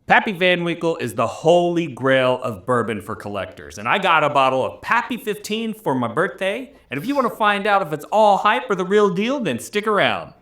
Pappy Van Winkle is the holy grail of bourbon for collectors. And I got a bottle of Pappy 15 for my birthday. And if you want to find out if it's all hype or the real deal, then stick around.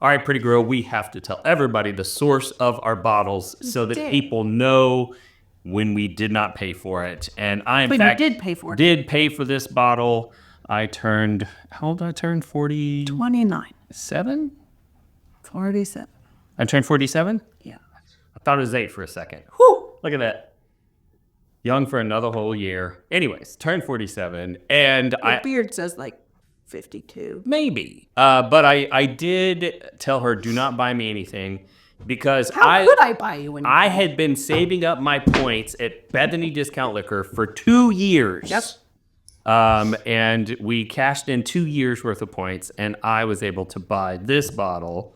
All right, Pretty Girl, we have to tell everybody the source of our bottles so that people know when we did not pay for it. And I, in fact, did pay for it. Did pay for this bottle. I turned, how old did I turn? 40? 29. 7? 47. I turned 47? Yeah. I thought it was 8 for a second. Whew, look at that. Young for another whole year. Anyways, turned 47. And Your beard says like 52. Maybe. But I did tell her, do not buy me anything because How could I buy you anything? I had been saving up my points at Bethany Discount Liquor for 2 years. Yep. And we cashed in 2 years worth of points, and I was able to buy this bottle,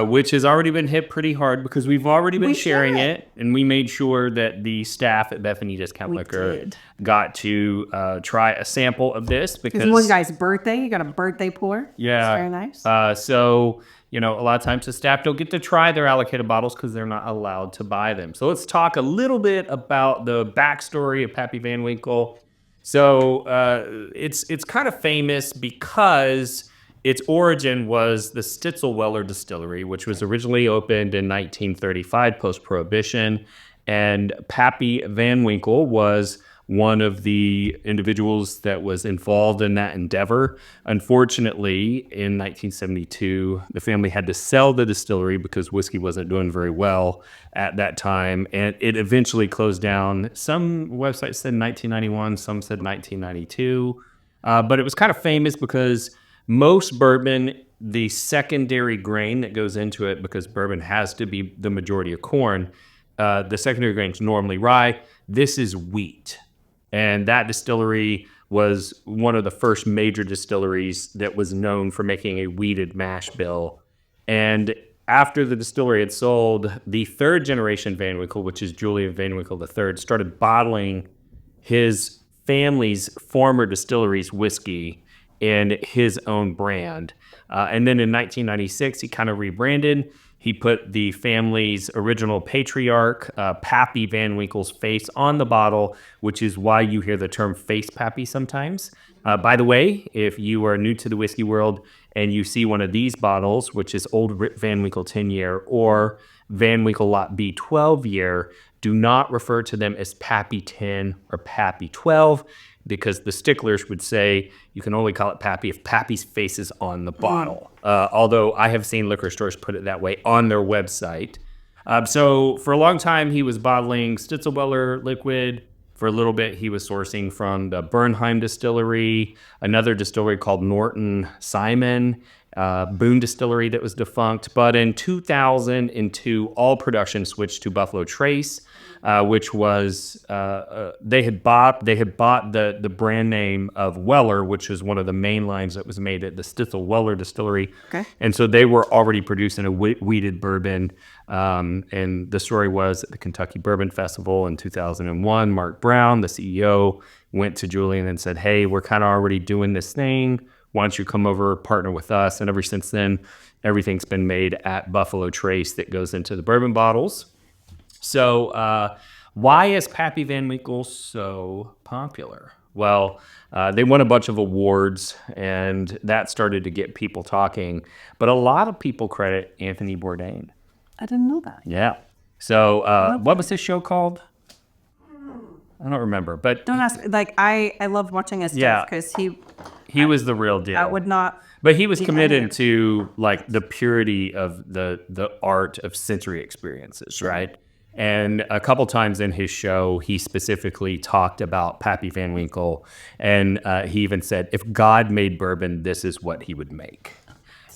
which has already been hit pretty hard because we've already been sharing it, and we made sure that the staff at Bethany Discount Liquor got to try a sample of this because it's one guy's birthday. You got a birthday pour. Yeah. It's very nice. So, you know, a lot of times the staff don't get to try their allocated bottles because they're not allowed to buy them. So let's talk a little bit about the backstory of Pappy Van Winkle. So it's kind of famous because its origin was the Stitzelweller Distillery, which was originally opened in 1935 post-Prohibition. And Pappy Van Winkle was one of the individuals that was involved in that endeavor. Unfortunately, in 1972, the family had to sell the distillery because whiskey wasn't doing very well at that time, and it eventually closed down. Some websites said 1991, some said 1992, but it was kind of famous because most bourbon, the secondary grain that goes into it, because bourbon has to be the majority of corn, the secondary grain is normally rye. This is wheat. And that distillery was one of the first major distilleries that was known for making a wheated mash bill. And after the distillery had sold, the third generation Van Winkle, which is Julian Van Winkle III, started bottling his family's former distillery's whiskey in his own brand. And then in 1996, he kind of rebranded. He put the family's original patriarch, Pappy Van Winkle's face on the bottle, which is why you hear the term face pappy sometimes. By the way, if you are new to the whiskey world and you see one of these bottles, which is Old Rip Van Winkle 10-year or Van Winkle Lot B 12-year, do not refer to them as Pappy 10 or Pappy 12, because the sticklers would say you can only call it Pappy if Pappy's face is on the bottle. Although I have seen liquor stores put it that way on their website. So for a long time, he was bottling Stitzelweller liquid. For a little bit, he was sourcing from the Bernheim distillery, another distillery called Norton Simon, Boone Distillery that was defunct. But in 2002, all production switched to Buffalo Trace, which was they had bought the brand name of Weller, which is one of the main lines that was made at the Stitzelweller Distillery. Okay. And so they were already producing a wheated bourbon. And the story was at the Kentucky Bourbon Festival in 2001, Mark Brown, the CEO, went to Julian and said, "Hey, we're kind of already doing this thing. Why don't you come over, partner with us?" And ever since then, everything's been made at Buffalo Trace that goes into the bourbon bottles. So why is Pappy Van Winkle so popular? Well, they won a bunch of awards, and that started to get people talking. But a lot of people credit Anthony Bourdain. I didn't know that. Yeah. So what was his show called? I don't remember. But don't ask. Like I loved watching his stuff because he was the real deal. I would not. But he was committed to like the purity of the art of sensory experiences, right? And a couple times in his show, he specifically talked about Pappy Van Winkle, and he even said, if God made bourbon, this is what he would make.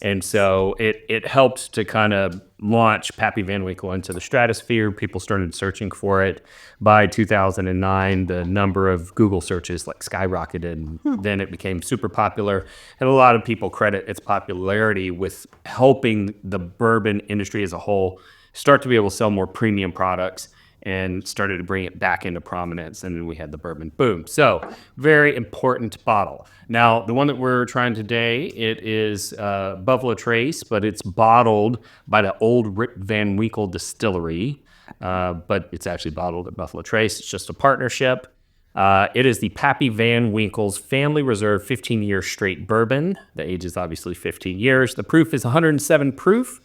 And so it helped to kind of launch Pappy Van Winkle into the stratosphere. People started searching for it. By 2009, the number of Google searches like skyrocketed, and then it became super popular. And a lot of people credit its popularity with helping the bourbon industry as a whole start to be able to sell more premium products and started to bring it back into prominence. And then we had the bourbon boom. So very important bottle. Now, the one that we're trying today, it is Buffalo Trace, but it's bottled by the old Rip Van Winkle distillery. But it's actually bottled at Buffalo Trace. It's just a partnership. It is the Pappy Van Winkle's Family Reserve 15-year straight bourbon. The age is obviously 15 years. The proof is 107 proof.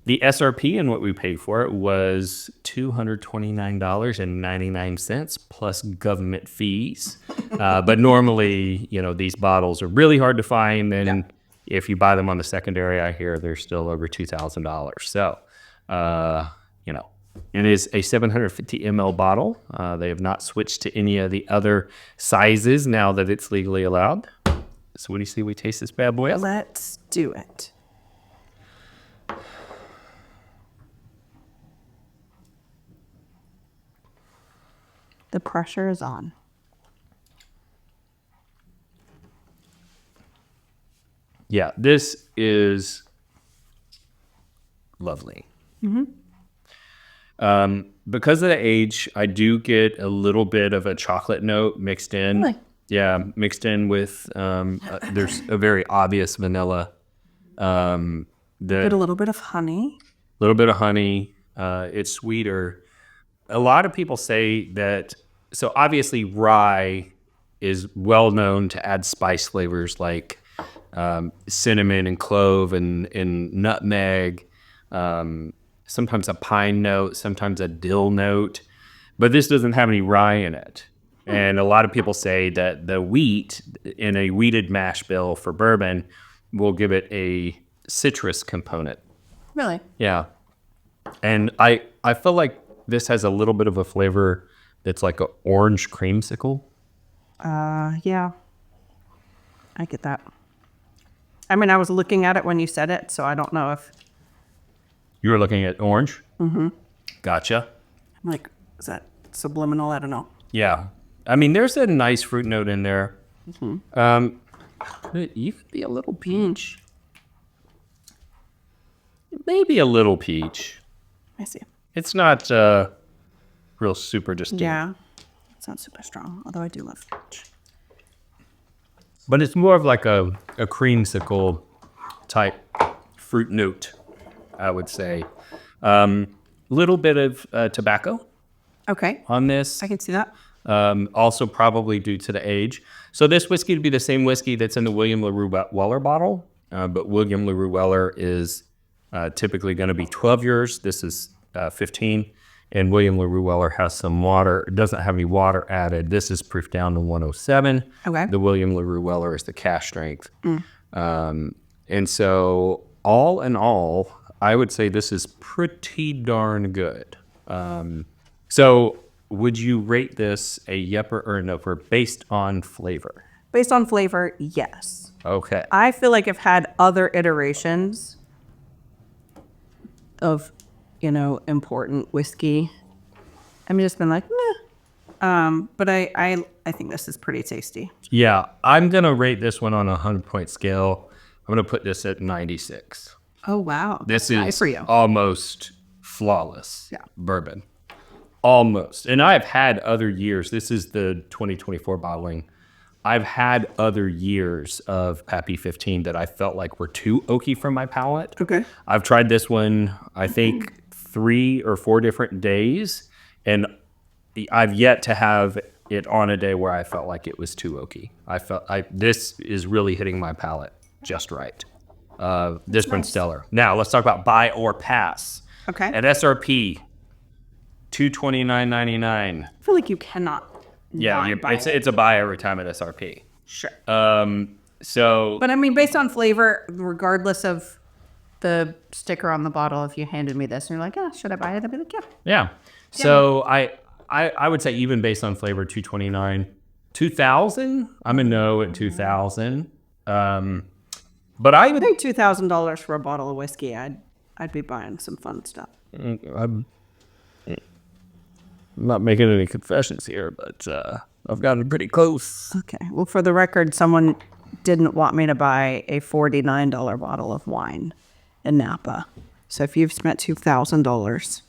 The SRP and what we paid for it was $229.99 plus government fees. But normally, these bottles are really hard to find. And if you buy them on the secondary, I hear they're still over $2,000. So, it is a 750 ml bottle. They have not switched to any of the other sizes now that it's legally allowed. So what do you say we taste this bad boy up? Let's do it. The pressure is on. Yeah, this is lovely. Because of the age, I do get a little bit of a chocolate note mixed in. Really? Yeah, mixed in with, there's a very obvious vanilla. But a little bit of honey. A little bit of honey. It's sweeter. A lot of people say that, so obviously rye is well known to add spice flavors like cinnamon and clove and nutmeg, sometimes a pine note, sometimes a dill note, but this doesn't have any rye in it. And a lot of people say that the wheat in a wheated mash bill for bourbon will give it a citrus component. Really? Yeah. And I feel like this has a little bit of a flavor that's like an orange creamsicle. Yeah. I get that. I mean, I was looking at it when you said it, so I don't know if... You were looking at orange? Mm-hmm. Gotcha. I'm like, is that subliminal? I don't know. Yeah. I mean, there's a nice fruit note in there. Mm-hmm. You could be a little peach. Maybe a little peach. I see. It's not real super distinct. Yeah. It's not super strong, although I do love peach. But it's more of like a creamsicle type fruit note, I would say. Little bit of tobacco Okay. on this. I can see that. Also probably due to the age. So this whiskey would be the same whiskey that's in the William LaRue Weller bottle, but William LaRue Weller is typically going to be 12 years. This is 15. And William LaRue Weller has some water. It doesn't have any water added. This is proof down to 107. Okay. The William LaRue Weller is the cash strength. And so all in all, I would say this is pretty darn good. So would you rate this a yepper or a noper based on flavor? Based on flavor, yes. Okay. I feel like I've had other iterations of, important whiskey. I've just been like, meh. But I think this is pretty tasty. Yeah, I'm going to rate this one on a 100-point scale. I'm going to put this at 96. Oh, wow. This High is for you. almost flawless bourbon. Almost. And I've had other years. This is the 2024 bottling. I've had other years of Pappy 15 that I felt like were too oaky for my palate. Okay. I've tried this one, I think, 3 or 4 different days, and I've yet to have it on a day where I felt like it was too oaky. This is really hitting my palate just right. This one's stellar. Now let's talk about buy or pass. Okay. At SRP, $229.99. I feel like you cannot. Yeah, it's a buy every time at SRP. Sure. So, But I mean, based on flavor, regardless of the sticker on the bottle, if you handed me this and you're like, should I buy it? I'd be like, yeah. yeah. So I would say even based on flavor, $229. $2,000? I'm a no at $2,000. But I I would think $2,000 for a bottle of whiskey, I'd be buying some fun stuff. I'm not making any confessions here, but I've gotten pretty close. Okay. Well, for the record, someone didn't want me to buy a $49 bottle of wine in Napa. So if you've spent $2,000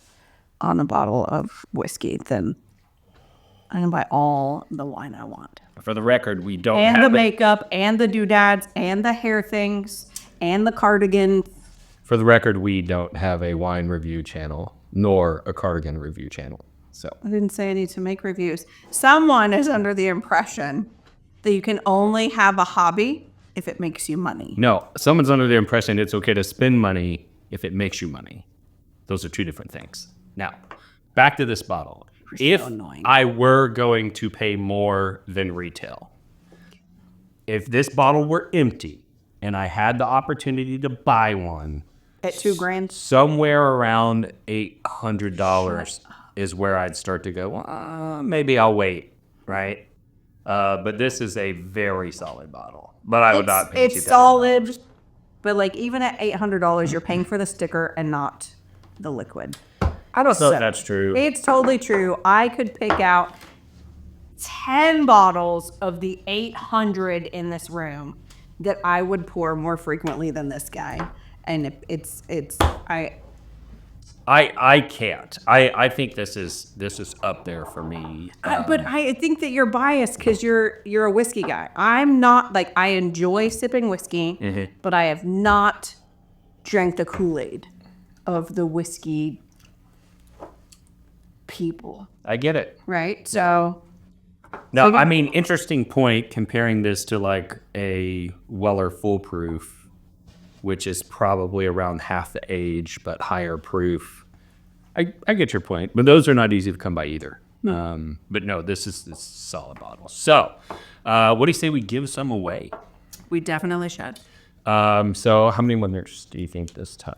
on a bottle of whiskey, then I'm gonna buy all the wine I want. For the record, we don't And have the makeup, and the doodads, and the hair things, and the cardigan. For the record, we don't have a wine review channel, nor a cardigan review channel. So I didn't say I need to make reviews. Someone is under the impression that you can only have a hobby if it makes you money. no, someone's under the impression it's okay to spend money if it makes you money. Those are two different things. Now, back to this bottle. You're so If annoying. I were going to pay more than retail, if this bottle were empty and I had the opportunity to buy one, At $2,000. somewhere around $800 is where I'd start to go, well, maybe I'll wait, right? But this is a very solid bottle. But I would not pay It's $2,000. solid, but like even at $800, you're paying for the sticker and not the liquid. I don't know if that's true. It's totally true. I could pick out 10 bottles of the 800 in this room that I would pour more frequently than this guy. And I can't. I think this is up there for me. but I think that you're biased because you're a whiskey guy. I'm not. Like, I enjoy sipping whiskey, but I have not drank the Kool-Aid of the whiskey people, I get it. right? So No, I mean, interesting point comparing this to like a Weller Foolproof, which is probably around half the age but higher proof. I get your point, but those are not easy to come by either. But no, this is a solid bottle. So, what do you say we give some away? we definitely should. So how many winners do you think this time?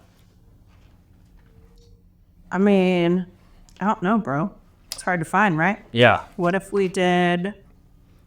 I mean, I don't know, bro. It's hard to find, right? Yeah. What if we did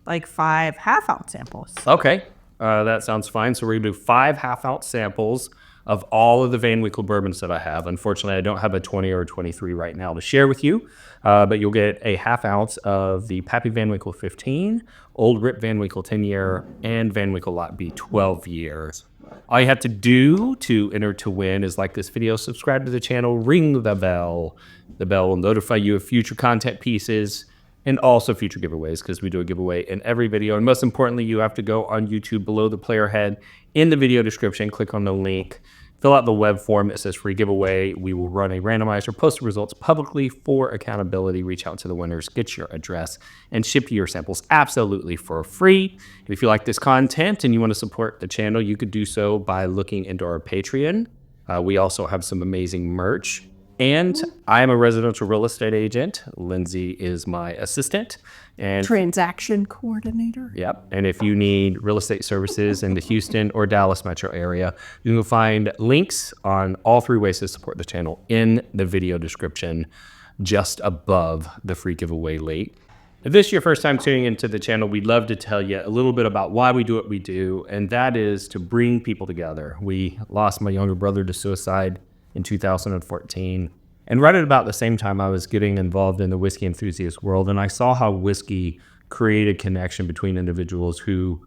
like 5 half-ounce samples? Okay. That sounds fine. So we're going to do 5 half-ounce samples of all of the Van Winkle bourbons that I have. Unfortunately, I don't have a 20 or a 23 right now to share with you, but you'll get a half ounce of the Pappy Van Winkle 15, Old Rip Van Winkle 10-year, and Van Winkle Lot B 12 years. All you have to do to enter to win is like this video, subscribe to the channel, ring the bell. The bell will notify you of future content pieces and also future giveaways, because we do a giveaway in every video. And most importantly, you have to go on YouTube below the player head in the video description, click on the link, fill out the web form that says free giveaway. We will run a randomizer, post the results publicly for accountability, reach out to the winners, get your address, and ship you your samples absolutely for free. And if you like this content and you want to support the channel, you could do so by looking into our Patreon. We also have some amazing merch. And I am a residential real estate agent. Lindsay is my assistant. And Transaction coordinator. yep. And if you need real estate services in the Houston or Dallas metro area, you can find links on all 3 ways to support the channel in the video description just above the free giveaway link. If this is your first time tuning into the channel, we'd love to tell you a little bit about why we do what we do, and that is to bring people together. We lost my younger brother to suicide in 2014. And right at about the same time, I was getting involved in the whiskey enthusiast world, and I saw how whiskey created connection between individuals who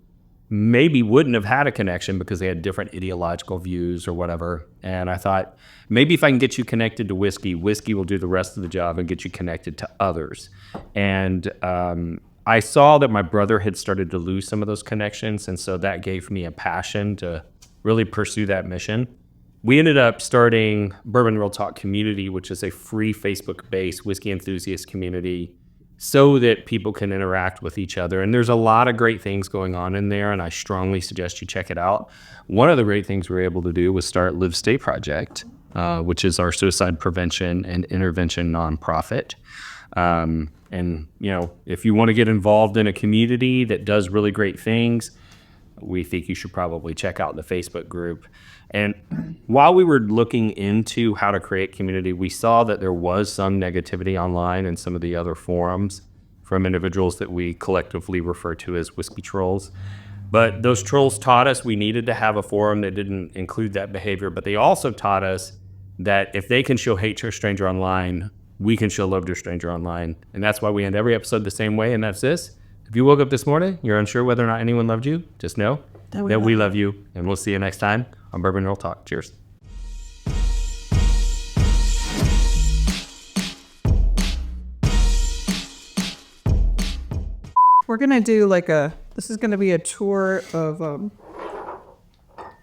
maybe wouldn't have had a connection because they had different ideological views or whatever. And I thought, maybe if I can get you connected to whiskey, whiskey will do the rest of the job and get you connected to others. And I saw that my brother had started to lose some of those connections, and so that gave me a passion to really pursue that mission. We ended up starting Bourbon Real Talk Community, which is a free Facebook-based whiskey enthusiast community so that people can interact with each other. And there's a lot of great things going on in there, and I strongly suggest you check it out. One of the great things we were able to do was start Live Stay Project, which is our suicide prevention and intervention nonprofit. And, you know, if you want to get involved in a community that does really great things, we think you should probably check out the Facebook group. And while we were looking into how to create community, we saw that there was some negativity online in some of the other forums from individuals that we collectively refer to as whiskey trolls. But those trolls taught us we needed to have a forum that didn't include that behavior. But they also taught us that if they can show hate to a stranger online, we can show love to a stranger online. And that's why we end every episode the same way, and that's this. If you woke up this morning, you're unsure whether or not anyone loved you, just know that we love you. And we'll see you next time on Bourbon Real Talk. Cheers. We're going to do this is going to be a tour of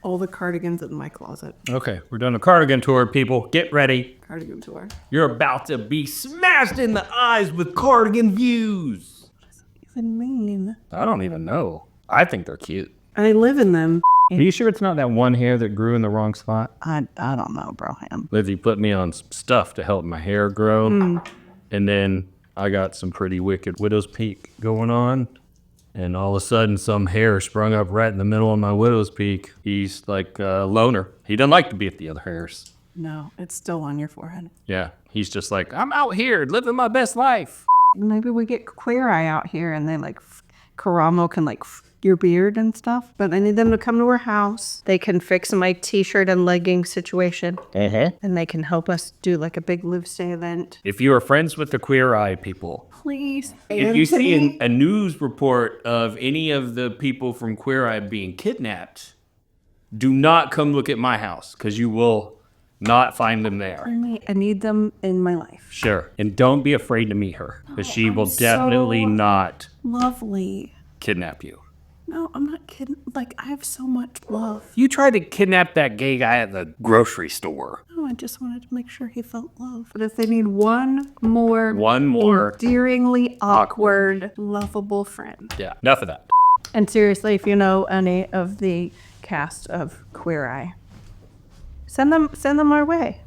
all the cardigans in my closet. Okay, we're doing a cardigan tour, people. Get ready. Cardigan tour. You're about to be smashed in the eyes with cardigan views. What does it even mean? I don't even know. I think they're cute. I live in them. Are you sure it's not that one hair that grew in the wrong spot? I don't know, Broham. Lizzie put me on some stuff to help my hair grow. And then I got some pretty wicked widow's peak going on. And all of a sudden, some hair sprung up right in the middle of my widow's peak. He's like a loner. He doesn't like to be at the other hairs. No, it's still on your forehead. Yeah, he's just like, I'm out here living my best life. Maybe we get Queer Eye out here and they Karamo can your beard and stuff. But I need them to come to our house. They can fix my t-shirt and legging situation. And they can help us do a big live stay event. If you are friends with the Queer Eye people, Please. if you see a news report of any of the people from Queer Eye being kidnapped, do not come look at my house because you will not find them there. I need them in my life. Sure. And don't be afraid to meet her because she will definitely not Lovely. kidnap you. No, I'm not kidding. I have so much love. You tried to kidnap that gay guy at the grocery store. No, I just wanted to make sure he felt love. But if they need one more endearingly awkward, lovable friend. Yeah, enough of that. And seriously, if you know any of the cast of Queer Eye, send them our way.